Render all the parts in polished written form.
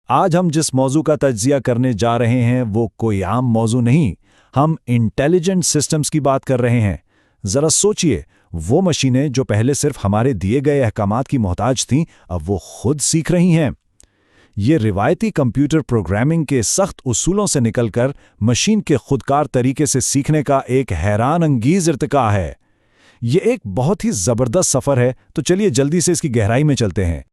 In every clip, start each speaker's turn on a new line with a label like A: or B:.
A: आज हम जिस मौजू का तज्जिया करने जा रहे हैं वो कोई आम मौजू नहीं, हम इंटेलिजेंट सिस्टम्स की बात कर रहे हैं। ज़रा सोचिए, वो मशीनें जो पहले सिर्फ हमारे दिए गए अहकामात की मोहताज थीं, अब वो खुद सीख रही हैं। ये रिवायती कंप्यूटर प्रोग्रामिंग के सख्त उसूलों से निकलकर मशीन के खुदकार तरीके से सीखने का एक हैरान अंगीज इर्तिका है। ये एक बहुत ही ज़बरदस्त सफ़र है, तो चलिए जल्दी से इसकी गहराई में चलते हैं।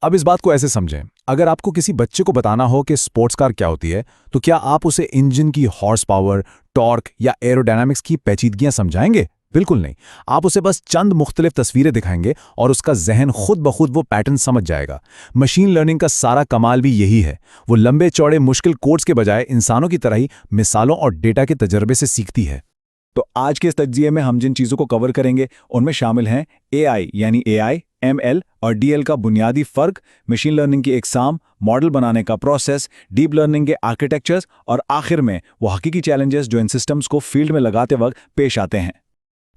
B: अब इस बात को ऐसे समझें, अगर आपको किसी बच्चे को बताना हो कि स्पोर्ट्स कार क्या होती है, तो क्या आप उसे इंजन की हॉर्स पावर, टॉर्क या एरोडायनामिक्स की पेचीदगियां समझाएंगे? बिल्कुल नहीं। आप उसे बस चंद मुख्तलिफ तस्वीरें दिखाएंगे और उसका जहन खुद ब खुद वो पैटर्न समझ जाएगा। मशीन लर्निंग का सारा कमाल भी यही है। वो लंबे चौड़े मुश्किल कोड्स के बजाय इंसानों की तरह ही मिसालों और डेटा के तजर्बे से सीखती है।
A: तो आज के इस तज्जिए में हम जिन चीज़ों को कवर करेंगे उनमें शामिल हैं AI यानी AI, ML और DL का बुनियादी फ़र्क, मशीन लर्निंग की इकसाम, मॉडल बनाने का प्रोसेस, डीप लर्निंग के आर्किटेक्चर्स और आखिर में वो हकीकी चैलेंजेस जो इन सिस्टम्स को फील्ड में लगाते वक्त पेश आते हैं।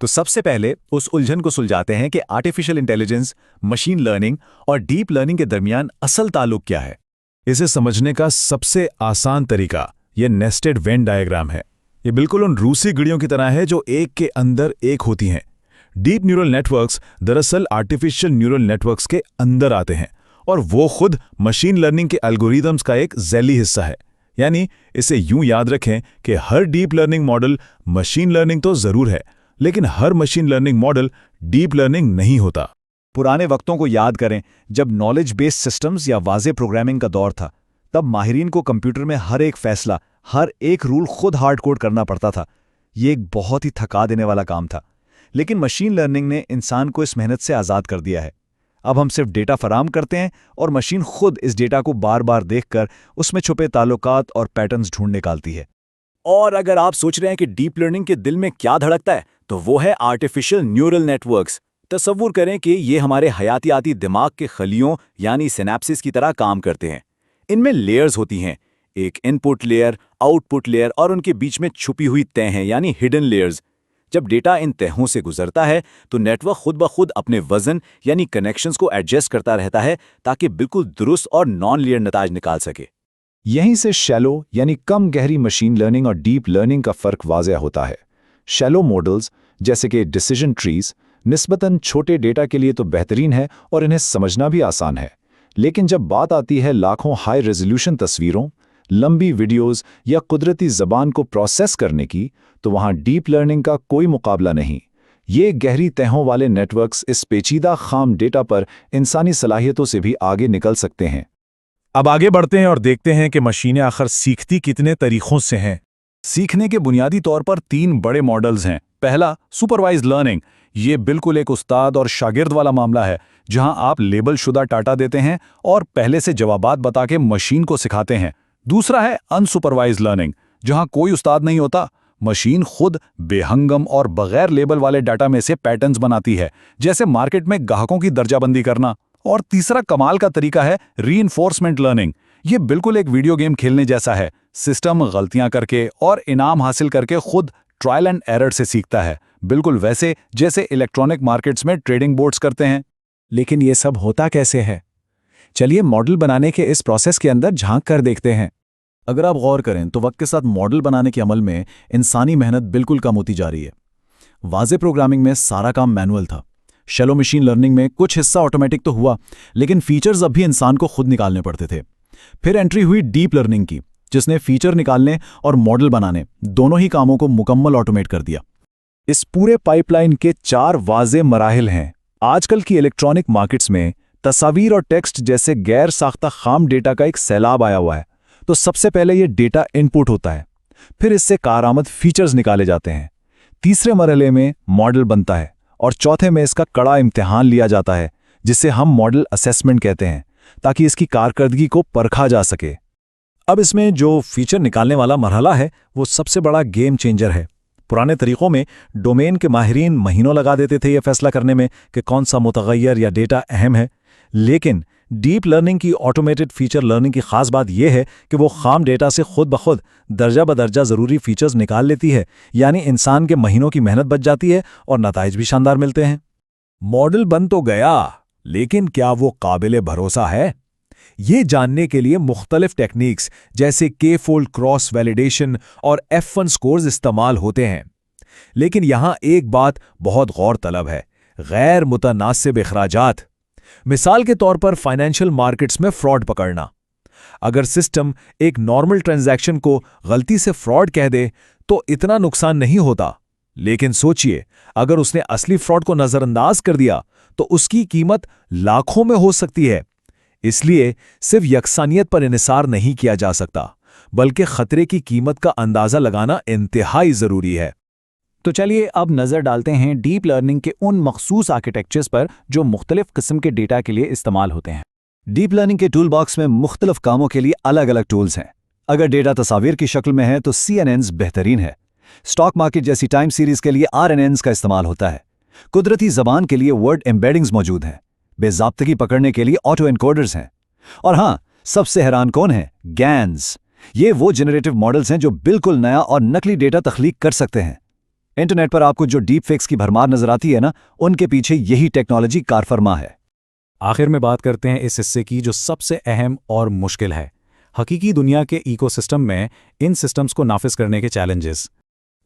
A: तो सबसे पहले उस उलझन को सुलझाते हैं कि आर्टिफिशियल इंटेलिजेंस, मशीन लर्निंग और डीप लर्निंग के दरमियान असल ताल्लुक क्या है। इसे समझने का सबसे आसान तरीका ये नेस्टेड वेन डायग्राम है। ये बिल्कुल उन रूसी घड़ियों की तरह है जो एक के अंदर एक होती हैं। डीप न्यूरल नेटवर्क्स दरअसल आर्टिफिशियल न्यूरल नेटवर्क्स के अंदर आते हैं और वो खुद मशीन लर्निंग के एल्गोरिदम्स का एक ज़ैली हिस्सा है। यानी इसे यूं याद रखें कि हर deep learning model machine learning तो ज़रूर है, लेकिन हर machine learning model deep learning नहीं होता। पुराने वक्तों को याद करें, जब नॉलेज बेस्ड सिस्टम्स या वाज़े प्रोग्रामिंग का दौर था, तब माहिरीन को कंप्यूटर में हर एक फैसला, हर एक रूल खुद हार्ड कोड करना पड़ता था। ये एक बहुत ही थका देने वाला काम था। लेकिन मशीन लर्निंग ने इंसान को इस मेहनत से आज़ाद कर दिया है। अब हम सिर्फ डेटा फराहम करते हैं और मशीन खुद इस डेटा को बार बार देखकर उसमें छुपे ताल्लुकात और पैटर्न्स ढूंढ निकालती है। और अगर आप सोच रहे हैं कि डीप लर्निंग के दिल में क्या धड़कता है, तो वो है आर्टिफिशियल न्यूरल नेटवर्क्स। तसव्वुर करें कि ये हमारे हयातियाती दिमाग के खलियों यानी सिनेप्सिस की तरह काम करते हैं। इनमें लेयर्स होती हैं, एक इनपुट लेयर, आउटपुट लेयर और उनके बीच में छुपी हुई तह हैं यानी हिडन लेयर्स। जब डेटा इन तहों से गुजरता है तो नेटवर्क खुद ब खुद अपने वजन यानी कनेक्शंस को एडजस्ट करता रहता है ताकि बिल्कुल दुरुस्त और नॉन लीनियर नताज निकाल सके।
B: यहीं से शैलो यानी कम गहरी मशीन लर्निंग और डीप लर्निंग का फ़र्क वाज़ेह होता है। शैलो मॉडल्स जैसे कि डिसीजन ट्रीज निस्बतन छोटे डेटा के लिए तो बेहतरीन है और इन्हें समझना भी आसान है, लेकिन जब बात आती है लाखों हाई रेजोल्यूशन तस्वीरों, लंबी वीडियोस या कुदरती ज़बान को प्रोसेस करने की, तो वहाँ डीप लर्निंग का कोई मुकाबला नहीं। ये गहरी तहों वाले नेटवर्क्स इस पेचीदा खाम डेटा पर इंसानी सलाहियतों से भी आगे निकल सकते हैं।
A: अब आगे बढ़ते हैं और देखते हैं कि मशीनें आखिर सीखती कितने तरीक़ों से हैं। सीखने के बुनियादी तौर पर 3 बड़े मॉडल्स हैं। पहला, सुपरवाइज्ड लर्निंग। ये बिल्कुल एक उस्ताद और शागिर्द वाला मामला है, जहां आप लेबल शुदा डाटा देते हैं और पहले से जवाबात बता के मशीन को सिखाते हैं। दूसरा है अनसुपरवाइज्ड लर्निंग, जहां कोई उस्ताद नहीं होता, मशीन खुद बेहंगम और बगैर लेबल वाले डाटा में से पैटर्न्स बनाती है, जैसे मार्केट में ग्राहकों की दर्जाबंदी करना। और तीसरा कमाल का तरीका है रीइंफोर्समेंट लर्निंग। ये बिल्कुल एक वीडियो गेम खेलने जैसा है। सिस्टम गलतियां करके और इनाम हासिल करके खुद ट्रायल एंड एरर से सीखता है, बिल्कुल वैसे जैसे इलेक्ट्रॉनिक मार्केट्स में ट्रेडिंग बोर्ड्स करते हैं।
B: लेकिन ये सब होता कैसे है? चलिए मॉडल बनाने के इस प्रोसेस के अंदर झांक कर देखते हैं।
A: अगर आप गौर करें तो वक्त के साथ मॉडल बनाने के अमल में इंसानी मेहनत बिल्कुल कम होती जा रही है। वाज़े प्रोग्रामिंग में सारा काम मैनुअल था। शैलो मशीन लर्निंग में कुछ हिस्सा ऑटोमेटिक तो हुआ, लेकिन फीचर्स अब भी इंसान को खुद निकालने पड़ते थे। फिर एंट्री हुई डीप लर्निंग की, जिसने फीचर निकालने और मॉडल बनाने दोनों ही कामों को मुकम्मल ऑटोमेट कर दिया।
B: इस पूरे पाइपलाइन के 4 वाज़े मराहिल हैं। आजकल की इलेक्ट्रॉनिक मार्केट्स में तस्वीर और टेक्स्ट जैसे गैर साख्ता खाम डेटा का एक सैलाब आया हुआ है। तो सबसे पहले ये डेटा इनपुट होता है, फिर इससे कारआमद फीचर्स निकाले जाते हैं। तीसरे मरहले में मॉडल बनता है और चौथे में इसका कड़ा इम्तिहान लिया जाता है, जिसे हम मॉडल असेसमेंट कहते हैं, ताकि इसकी कारकर्दगी को परखा जा सके।
A: अब इसमें जो फीचर निकालने वाला मरहला है वो सबसे बड़ा गेम चेंजर है। पुराने तरीक़ों में डोमेन के माहिरीन महीनों लगा देते थे ये फैसला करने में कि कौन सा मुतग़य्यर या डेटा अहम है, लेकिन डीप लर्निंग की ऑटोमेटेड फीचर लर्निंग की खास बात यह है कि वो खाम डेटा से खुद ब खुद दर्जा बदर्जा ज़रूरी फीचर्स निकाल लेती है। यानी इंसान के महीनों की मेहनत बच जाती है और नताइज भी शानदार मिलते हैं। मॉडल बन तो गया, लेकिन क्या वो काबिले भरोसा है?
C: یہ جاننے کے لیے مختلف ٹیکنیکس جیسے کے فولڈ کراس ویلیڈیشن اور F1 سکورز استعمال ہوتے ہیں۔ لیکن یہاں ایک بات بہت غور طلب ہے: غیر متناسب اخراجات۔ مثال کے طور پر فائنینشیل مارکیٹس میں فراڈ پکڑنا۔ اگر سسٹم ایک نارمل ٹرانزیکشن کو غلطی سے فراڈ کہہ دے تو اتنا نقصان نہیں ہوتا، لیکن سوچئے اگر اس نے اصلی فراڈ کو نظر انداز کر دیا تو اس کی قیمت لاکھوں میں ہو سکتی ہے۔ اس لیے صرف یکسانیت پر انحصار نہیں کیا جا سکتا، بلکہ خطرے کی قیمت کا اندازہ لگانا انتہائی ضروری ہے۔
A: تو چلیے اب نظر ڈالتے ہیں ڈیپ لرننگ کے ان مخصوص آرکیٹیکچرز پر جو مختلف قسم کے ڈیٹا کے لیے استعمال ہوتے ہیں۔
B: ڈیپ لرننگ کے ٹول باکس میں مختلف کاموں کے لیے الگ الگ ٹولز ہیں۔ اگر ڈیٹا تصاویر کی شکل میں ہے تو CNNs بہترین ہے۔ اسٹاک مارکیٹ جیسی ٹائم سیریز کے لیے RNNs کا استعمال ہوتا ہے۔ قدرتی زبان کے لیے ورڈ ایمبیڈنگز موجود ہیں۔ بے ضابطگی پکڑنے کے لیے آٹو انکوڈرز ہیں۔ اور ہاں، سب سے حیران کون ہیں؟ GANs۔ یہ وہ جنریٹو ماڈلز ہیں جو بالکل نیا اور نقلی ڈیٹا تخلیق کر سکتے ہیں۔ انٹرنیٹ پر آپ کو جو ڈیپ فیکس کی بھرمار نظر آتی ہے نا، ان کے پیچھے یہی ٹیکنالوجی کارفرما ہے۔
C: آخر میں بات کرتے ہیں اس حصے کی جو سب سے اہم اور مشکل ہے: حقیقی دنیا کے ایکو سسٹم میں ان سسٹمز کو نافذ کرنے کے چیلنجز۔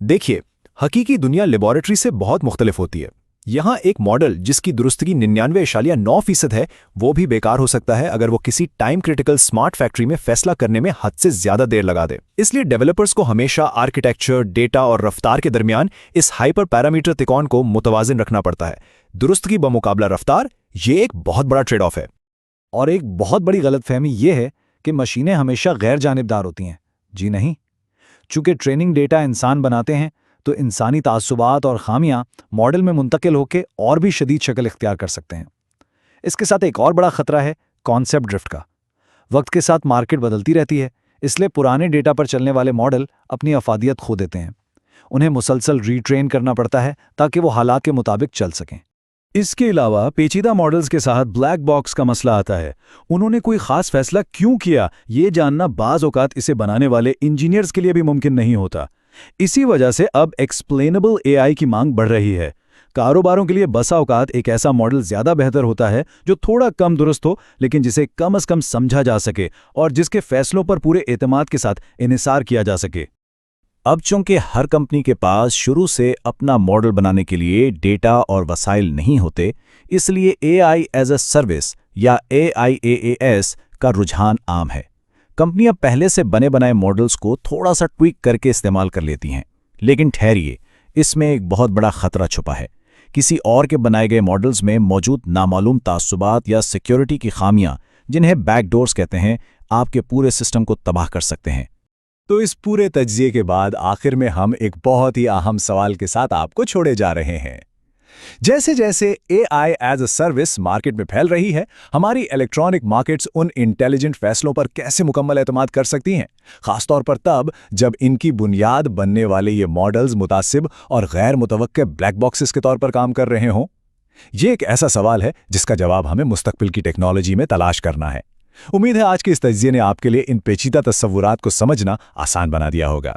D: دیکھیے، حقیقی دنیا لیبارٹری سے بہت مختلف ہوتی ہے۔ یہاں ایک ماڈل جس کی درستگی 99.9% ہے وہ بھی بیکار ہو سکتا ہے اگر وہ کسی ٹائم کریٹیکل سمارٹ فیکٹری میں فیصلہ کرنے میں حد سے زیادہ دیر لگا دے۔ اس لیے ڈیولپرز کو ہمیشہ آرکیٹیکچر، ڈیٹا اور رفتار کے درمیان اس ہائپر پیرامیٹر تکون کو متوازن رکھنا پڑتا ہے۔ درستگی بمقابلہ رفتار، یہ ایک بہت بڑا ٹریڈ آف ہے۔
B: اور ایک بہت بڑی غلط فہمی یہ ہے کہ مشینیں ہمیشہ غیر جانبدار ہوتی ہیں۔ جی نہیں، چونکہ ٹریننگ ڈیٹا انسان بناتے ہیں تو انسانی تعصبات اور خامیاں ماڈل میں منتقل ہو کے اور بھی شدید شکل اختیار کر سکتے ہیں۔ اس کے ساتھ ایک اور بڑا خطرہ ہے کانسیپٹ ڈرفٹ کا۔ وقت کے ساتھ مارکیٹ بدلتی رہتی ہے، اس لیے پرانے ڈیٹا پر چلنے والے ماڈل اپنی افادیت کھو دیتے ہیں۔ انہیں مسلسل ری ٹرین کرنا پڑتا ہے تاکہ وہ حالات کے مطابق چل سکیں۔
C: اس کے علاوہ پیچیدہ ماڈلز کے ساتھ بلیک باکس کا مسئلہ آتا ہے۔ انہوں نے کوئی خاص فیصلہ کیوں کیا، یہ جاننا بعض اوقات اسے بنانے والے انجینئرز کے لیے بھی ممکن نہیں ہوتا۔ اسی وجہ سے اب ایکسپلینیبل AI کی مانگ بڑھ رہی ہے۔ کاروباروں کے لیے بسا اوقات ایک ایسا ماڈل زیادہ بہتر ہوتا ہے جو تھوڑا کم درست ہو لیکن جسے کم از کم سمجھا جا سکے اور جس کے فیصلوں پر پورے اعتماد کے ساتھ انحصار کیا جا سکے۔
A: اب چونکہ ہر کمپنی کے پاس شروع سے اپنا ماڈل بنانے کے لیے ڈیٹا اور وسائل نہیں ہوتے، اس لیے AI ایز اے سروس یا AIaaS کا رجحان عام ہے۔ کمپنیاں پہلے سے بنے بنائے ماڈلز کو تھوڑا سا ٹویک کر کے استعمال کر لیتی ہیں، لیکن ٹھہریے، اس میں ایک بہت بڑا خطرہ چھپا ہے۔ کسی اور کے بنائے گئے ماڈلز میں موجود نامعلوم تعصبات یا سیکیورٹی کی خامیاں، جنہیں بیک ڈورز کہتے ہیں، آپ کے پورے سسٹم کو تباہ کر سکتے ہیں۔
D: تو اس پورے تجزیے کے بعد آخر میں ہم ایک بہت ہی اہم سوال کے ساتھ آپ کو چھوڑے جا رہے ہیں۔ جیسے جیسے AI as a service market میں پھیل رہی ہے، ہماری الیکٹرانک مارکیٹس ان انٹیلیجنٹ فیصلوں پر کیسے مکمل اعتماد کر سکتی ہیں، خاص طور پر تب جب ان کی بنیاد بننے والے یہ ماڈلز متعصب اور غیر متوقع بلیک باکسز کے طور پر کام کر رہے ہوں؟ یہ ایک ایسا سوال ہے جس کا جواب ہمیں مستقبل کی ٹیکنالوجی میں تلاش کرنا ہے۔ امید ہے آج کے اس تجزیے نے آپ کے لیے ان پیچیدہ تصورات کو سمجھنا آسان بنا دیا ہوگا۔